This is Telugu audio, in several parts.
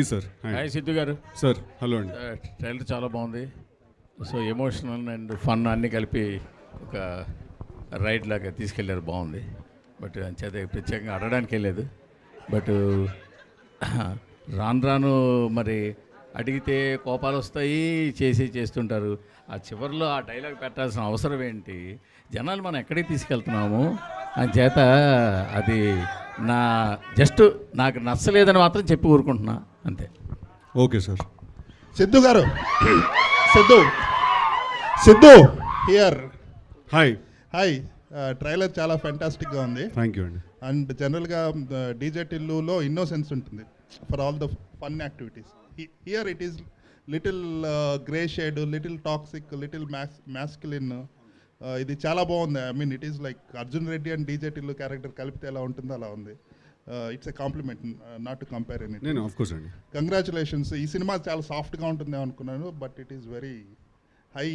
సార్ హాయ్ సిద్ధు గారు. సార్ హలో అండి. ట్రైలర్ చాలా బాగుంది. సో ఎమోషనల్ అండ్ ఫన్ అన్నీ కలిపి ఒక రైడ్ లాగా తీసుకెళ్ళారు, బాగుంది. బట్ అంచేత ప్రత్యేకంగా అడగడానికి వెళ్ళలేదు. బట్ రాను రాను మరి అడిగితే కోపాలు వస్తాయి, చేస్తుంటారు. ఆ చివరిలో ఆ డైలాగ్ పెట్టాల్సిన అవసరం ఏంటి? జనాలు మనం ఎక్కడికి తీసుకెళ్తున్నాము అని చేత అది నాకు నచ్చలేదని మాత్రం చెప్పి ఊరుకుంటున్నా, అంతే. Okay sir. సిద్ధు గారు, Siddhu here. Hi. Hi. Trailer చాలా ఫ్యాంటాస్టిక్గా ఉంది. థ్యాంక్ యూ అండి. అండ్ జనరల్గా డీజే టిల్లులో ఇన్నోసెన్స్ ఉంటుంది for all the fun activities. Here it is little grey shade, little toxic, little masculine. ఇది చాలా బాగుంది. I mean it is like Arjun Reddy and DJ Tillu character కలిపితే ఎలా ఉంటుందో అలా ఉంది. It's a compliment, not to compare any. నేను ఆఫ్ కోర్స్ అండి. కంగ్రాచులేషన్స్. ఈ సినిమా చాలా సాఫ్ట్గా ఉంటుందేమో అనుకున్నాను, but it is very high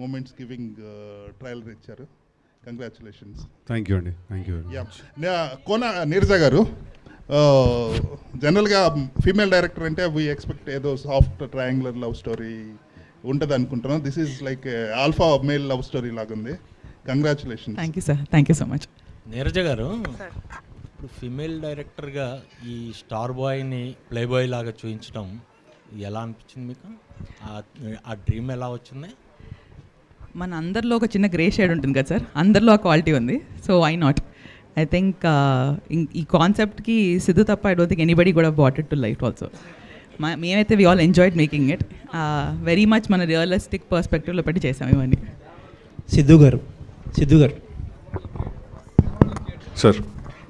moments giving trailer ఇచ్చారు. కంగ్రాచులేషన్స్. థ్యాంక్ యూ అండి. Thank you. కోన నీరజ గారు, జనరల్గా ఫీమేల్ డైరెక్టర్ అంటే వీ ఎక్స్పెక్ట్ ఏదో సాఫ్ట్ ట్రయాంగులర్ లవ్ స్టోరీ ఉంటుంది అనుకుంటున్నాం. This is like alpha male love story లాగుంది. Congratulations. Thank you sir. Thank you so much. Neeraja గారు, ఇప్పుడు ఫీమేల్ డైరెక్టర్గా ఈ స్టార్ బాయ్ని ప్లే బాయ్ లాగా చూపించడం ఎలా అనిపించింది మీకు? ఆ డ్రీమ్ ఎలా వచ్చింది? మన అందరిలో ఒక చిన్న గ్రే షేడ్ ఉంటుంది కదా సార్, అందరిలో ఆ క్వాలిటీ ఉంది. So why not? I think ఈ కాన్సెప్ట్కి సిద్ధు తప్ప ఐ డోంట్ థింక్ ఎనీబడి కూడా bought it to life also. మేమైతే we all enjoyed making it very much. మన రియలిస్టిక్ పర్స్పెక్టివ్లో పెట్టి చేసాం ఇవన్నీ. సిద్ధు గారు సార్,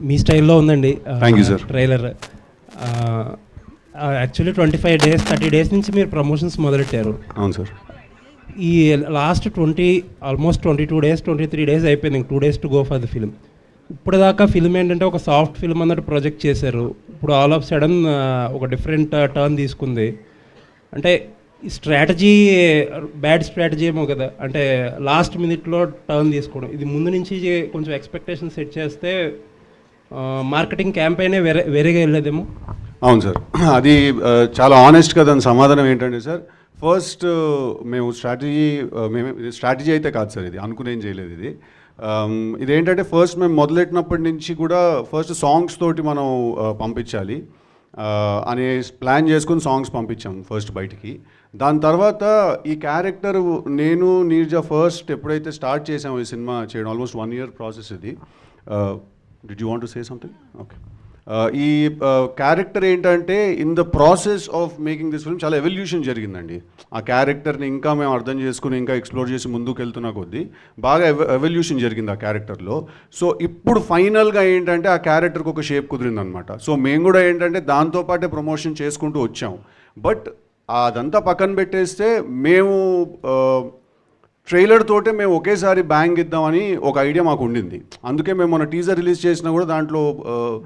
మీ స్టైల్లో ఉందండి. Thank you sir. Trailer actually 25 days 30 days నుంచి మీరు ప్రమోషన్స్ మొదలెట్టారు. అవును సార్. ఈ లాస్ట్ ఆల్మోస్ట్ 22 days 23 days అయిపోయింది. 2 days to go for the film. ఇప్పుడు దాకా ఫిల్మ్ ఏంటంటే ఒక సాఫ్ట్ ఫిల్మ్ అన్నట్టు ప్రొజెక్ట్ చేశారు. ఇప్పుడు ఆల్ ఆఫ్ సడన్ ఒక డిఫరెంట్ టర్న్ తీసుకుంది. అంటే స్ట్రాటజీ బ్యాడ్ స్ట్రాటజీ ఏమో కదా, అంటే లాస్ట్ మినిట్లో టర్న్ తీసుకోవడం. ఇది ముందు నుంచి కొంచెం ఎక్స్పెక్టేషన్ సెట్ చేస్తే మార్కెటింగ్ క్యాంపెయినే వేరేగా వెళ్ళేదేమో. అవును సార్, అది చాలా ఆనెస్ట్గా దాని సమాధానం ఏంటంటే సార్, ఫస్ట్ మేము స్ట్రాటజీ అయితే కాదు సార్, ఇది అనుకునేం చేయలేదు. ఇదేంటంటే ఫస్ట్ మేము మొదలెట్టినప్పటి నుంచి కూడా ఫస్ట్ సాంగ్స్ తోటి మనం పంపించాలి అనే ప్లాన్ చేసుకుని సాంగ్స్ పంపించాం ఫస్ట్ బయటికి. దాని తర్వాత ఈ క్యారెక్టర్ నేను నీరజ ఫస్ట్ ఎప్పుడైతే స్టార్ట్ చేసాము ఈ సినిమా చేయడం, ఆల్మోస్ట్ 1 year ప్రాసెస్ ఇది. Did you want to say something? Okay. ఈ క్యారెక్టర్ ఏంటంటే in the process of making this film చాలా ఎవల్యూషన్ జరిగిందండి. ఆ క్యారెక్టర్ని ఇంకా మేము అర్థం చేసుకుని ఇంకా ఎక్స్ప్లోర్ చేసి ముందుకు వెళ్తున్నా కొద్దీ బాగా ఎవల్యూషన్ జరిగింది ఆ క్యారెక్టర్లో. సో ఇప్పుడు ఫైనల్గా ఏంటంటే ఆ క్యారెక్టర్కి ఒక షేప్ కుదిరిందనమాట. సో మేము కూడా ఏంటంటే దాంతోపాటే ప్రమోషన్ చేసుకుంటూ వచ్చాం. బట్ అదంతా పక్కన పెట్టేస్తే మేము ట్రైలర్ తోటే మేము ఒకేసారి బ్యాంగ్ ఇద్దామని ఒక ఐడియా మాకు ఉండింది. అందుకే మేము మన టీజర్ రిలీజ్ చేసినా కూడా దాంట్లో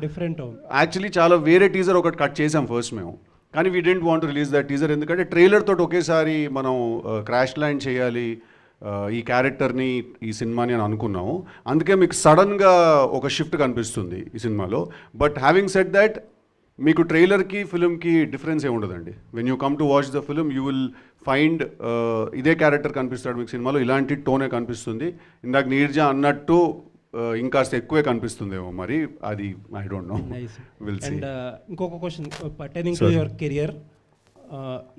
డిఫరెంట్ యాక్చువల్లీ చాలా వేరే టీజర్ ఒకటి కట్ చేసాం ఫస్ట్ మేము. కానీ we didn't want release that teaser, ఎందుకంటే ట్రైలర్ తోటి ఒకేసారి మనం క్రాష్ ల్యాండ్ చేయాలి ఈ క్యారెక్టర్ని ఈ సినిమాని అని అనుకున్నాము. అందుకే మీకు సడన్గా ఒక షిఫ్ట్ కనిపిస్తుంది ఈ సినిమాలో. బట్ హ్యావింగ్ సెడ్ దట్, మీకు ట్రైలర్కి ఫిల్మ్కి డిఫరెన్స్ ఏమి ఉండదండి. When you come to watch the film you will find ఇదే క్యారెక్టర్ కనిపిస్తాడు మీకు సినిమాలో, ఇలాంటి టోనే కనిపిస్తుంది. ఇందాక నీరజ అన్నట్టు ఇంకాస్త ఎక్కువే కనిపిస్తుందేమో, మరి అది I don't know, will see. And ఇంకొక question pertaining to your career.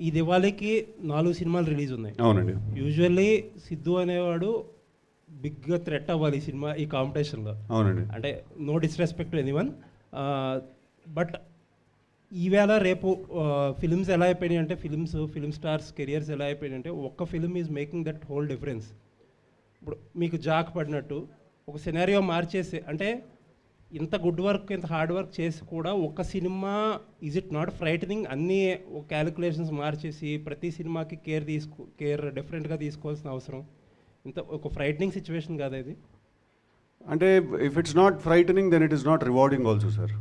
ఈ దివాళీకి 4 సినిమాలు రిలీజ్ ఉన్నాయి. అవునండి. యూజువల్లీ సిద్ధు అనేవాడు బిగ్గా థ్రెట్ అవ్వాలి ఈ సినిమా ఈ కాంపిటీషన్లో. అవునండి. అంటే no disrespect to anyone, but ఈవేళ రేపు ఫిలిమ్స్ ఎలా అయిపోయినాయి అంటే ఫిలిం స్టార్స్ కెరియర్స్ ఎలా అయిపోయినాయి అంటే ఒక్క film is making that whole difference. ఇప్పుడు మీకు జాక్ పడినట్టు ఒక సినారియో మార్చేసి, అంటే ఇంత గుడ్ వర్క్ ఇంత హార్డ్ వర్క్ చేసి కూడా ఒక్క cinema is it not frightening? అన్నీ క్యాలిక్యులేషన్స్ మార్చేసి ప్రతి సినిమాకి కేర్ డిఫరెంట్గా తీసుకోవాల్సిన అవసరం ఇంత ఒక ఫ్రైటనింగ్ సిచ్యువేషన్ కాదా ఇది? అంటే if it's not frightening then it is not rewarding also sir.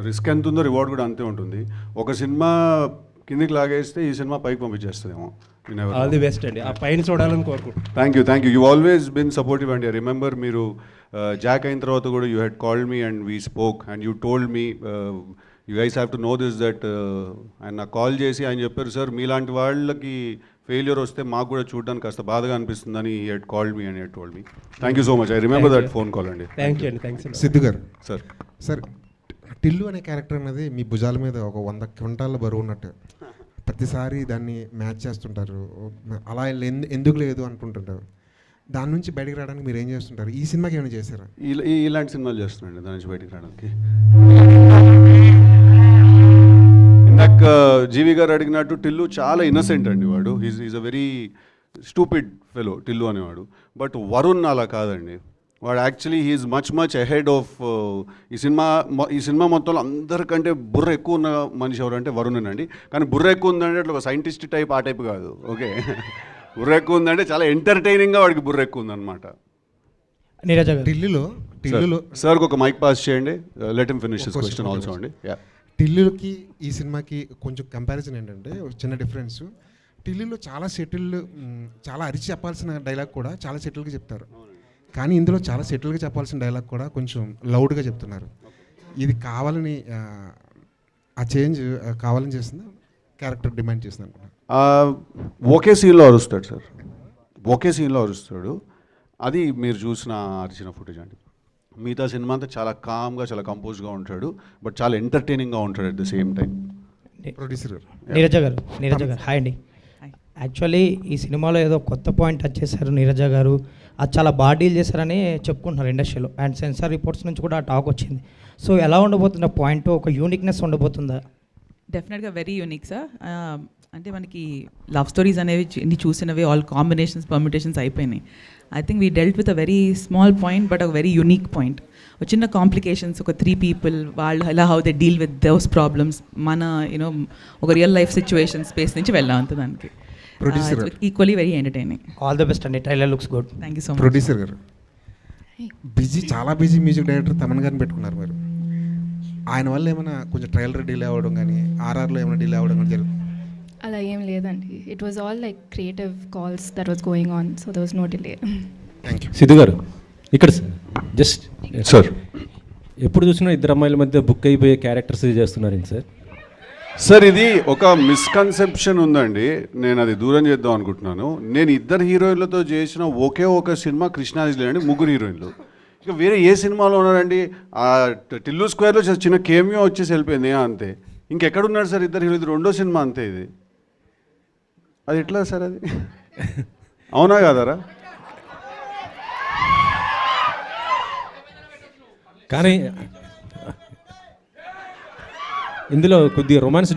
Risk ఎంత ఉందో రివార్డ్ కూడా అంతే ఉంటుంది. ఒక సినిమా కిందికి లాగేస్తే ఈ సినిమా పైకి పంపించేస్తుందేమో. ఆల్ ది బెస్ట్ అండి, ఆ పైన చూడాలని కోరుకుంటున్నాను. Thank you. You always been supportive అండి. ఐ రిమెంబర్ మీరు జాక్ అయిన తర్వాత కూడా you had called me and we spoke and you told me you guys have to know this that ఆయన నాకు కాల్ చేసి ఆయన చెప్పారు సార్ మీలాంటి వాళ్ళకి ఫెయిల్యూర్ వస్తే మాకు కూడా చూడడానికి కాస్త బాధగా అనిపిస్తుందని ఈ హెడ్ కాల్డ్ మీ అని head told me. Thank you so much. I remember that phone call అండి. థ్యాంక్ యూ అండి, థ్యాంక్స్. సిద్ధు గారు సార్ సార్, టిల్లు అనే క్యారెక్టర్ అనేది మీ భుజాల మీద ఒక 100 క్వింటాల బరువు ఉన్నట్టు ప్రతిసారి దాన్ని మ్యాచ్ చేస్తుంటారు. అలా ఎందుకు లేదు అనుకుంటుంటారు. దాని నుంచి బయటికి రావడానికి మీరు ఏం చేస్తుంటారు? ఈ సినిమాకి ఏమైనా చేశారా? ఇలాంటి సినిమాలు చేస్తున్నాండి దాని నుంచి బయటికి రావడానికి. ఇందాక జీవి గారు అడిగినట్టు టిల్లు చాలా ఇన్నసెంట్ అండి. వాడు is a very stupid fellow Tillu అనేవాడు. బట్ వరుణ్ అలా కాదండి. వాడు actually he is much ahead of ఈ సినిమా మొత్తంలో అందరికంటే బుర్ర ఎక్కువ ఉన్న మనిషి ఎవరంటే వరుణేనండి. కానీ బుర్ర ఎక్కువ ఉందంటే అట్లా ఒక సైంటిస్ట్ టైప్ ఆ టైప్ కాదు. ఓకే, బుర్ర ఎక్కువ ఉందంటే చాలా ఎంటర్టైనింగ్గా వాడికి బుర్ర ఎక్కువ ఉందన్నమాట. నీరజ గారు, టిల్లులో సార్కి ఒక మైక్ పాస్ చేయండి. Let him finish his question also అండి. టిల్లుకి ఈ సినిమాకి కొంచెం కంపారిజన్ ఏంటంటే ఒక చిన్న డిఫరెన్స్. టిల్లులో చాలా సెటిల్డ్, చాలా అరిచి చెప్పాల్సిన డైలాగ్ కూడా చాలా సెటిల్గా చెప్తారు. కానీ ఇందులో చాలా సెటిల్గా చెప్పాల్సిన డైలాగ్ కూడా కొంచెం లౌడ్గా చెప్తున్నారు. ఇది కావాలని ఆ చేంజ్ కావాలని చేసింది, క్యారెక్టర్ డిమాండ్ చేసింది అనుకున్నాను. ఒకే సీన్లో అరుస్తాడు సార్, ఒకే సీన్లో అరుస్తాడు. అది మీరు చూసిన అరిచిన ఫుటేజ్ అండి. మిగతా సినిమా అంతా చాలా కామ్గా, చాలా కంపోజ్గా ఉంటాడు. బట్ చాలా ఎంటర్టైనింగ్గా ఉంటాడు at the same time. Producer గారు, నీరజ గారు హాయ్ అండి. యాక్చువల్లీ ఈ సినిమాలో ఏదో కొత్త పాయింట్ టచ్ చేశారు నీరజ గారు. అది చాలా బాగా డీల్ చేశారని చెప్పుకుంటున్నారు ఇండస్ట్రీలో. అండ్ సెన్సార్ రిపోర్ట్స్ నుంచి కూడా టాక్ వచ్చింది. సో ఎలా ఉండబోతుంది ఆ పాయింట్? ఒక యూనిక్నెస్ ఉండబోతుందా? డెఫినెట్గా వెరీ యూనిక్ సార్. అంటే మనకి లవ్ స్టోరీస్ అనేవి ఇన్ని చూసినవి ఆల్ కాంబినేషన్స్ పర్మిటేషన్స్ అయిపోయినాయి. I think we dealt with a very small point but ఒక వెరీ యూనిక్ పాయింట్. ఒక చిన్న కాంప్లికేషన్స్, ఒక 3 people వాళ్ళు ఎలా how they deal with those problems, మన యూనో ఒక రియల్ లైఫ్ సిచ్యువేషన్ స్పేస్ నుంచి వెళ్ళాం అంత దానికి. Producer equally very entertaining. All the best అండి, trailer looks good. Thank you so much. Producer గారు, చాలా బిజీ మ్యూజిక్ డైరెక్టర్ తమన్ గారిని పెట్టుకున్నారు మీరు. ఆయన వల్ల ఏమైనా కొంచెం ట్రైలర్ డిలే అవ్వడం కానీ, ఆర్ఆర్లో ఏమైనా డిలే అవ్వడం కానీ జరుగుతుంది? అలా ఏం లేదండి. It was all like creative calls that was going on, so there was no delay. Thank you. Siddhu garu ఇక్కడ జస్ట్ సార్, ఎప్పుడు చూసినా ఇద్దరు అమ్మాయిల మధ్య బుక్ అయిపోయే క్యారెక్టర్స్ చేస్తున్నారు సార్. సార్ ఇది ఒక మిస్కన్సెప్షన్ ఉందండి. నేను అది దూరం చేద్దాం అనుకుంటున్నాను. నేను ఇద్దరు హీరోయిన్లతో చేసిన ఒకే ఒక సినిమా కృష్ణాజిలే అండి, 3 హీరోయిన్లు. ఇక వేరే ఏ సినిమాలో ఉన్నారండి? ఆ టిల్లు స్క్వేర్లో చిన్న కేమియో వచ్చేసి వెళ్ళిపోయింది అంతే. ఇంకెక్కడున్నాడు సార్ ఇద్దరు హీరో? ఇది 2వ సినిమా అంతే. ఇది అది ఎట్లా సార్? అది అవునా కాదరా? కానీ ఇందులో కొద్దిగా రొమాన్స్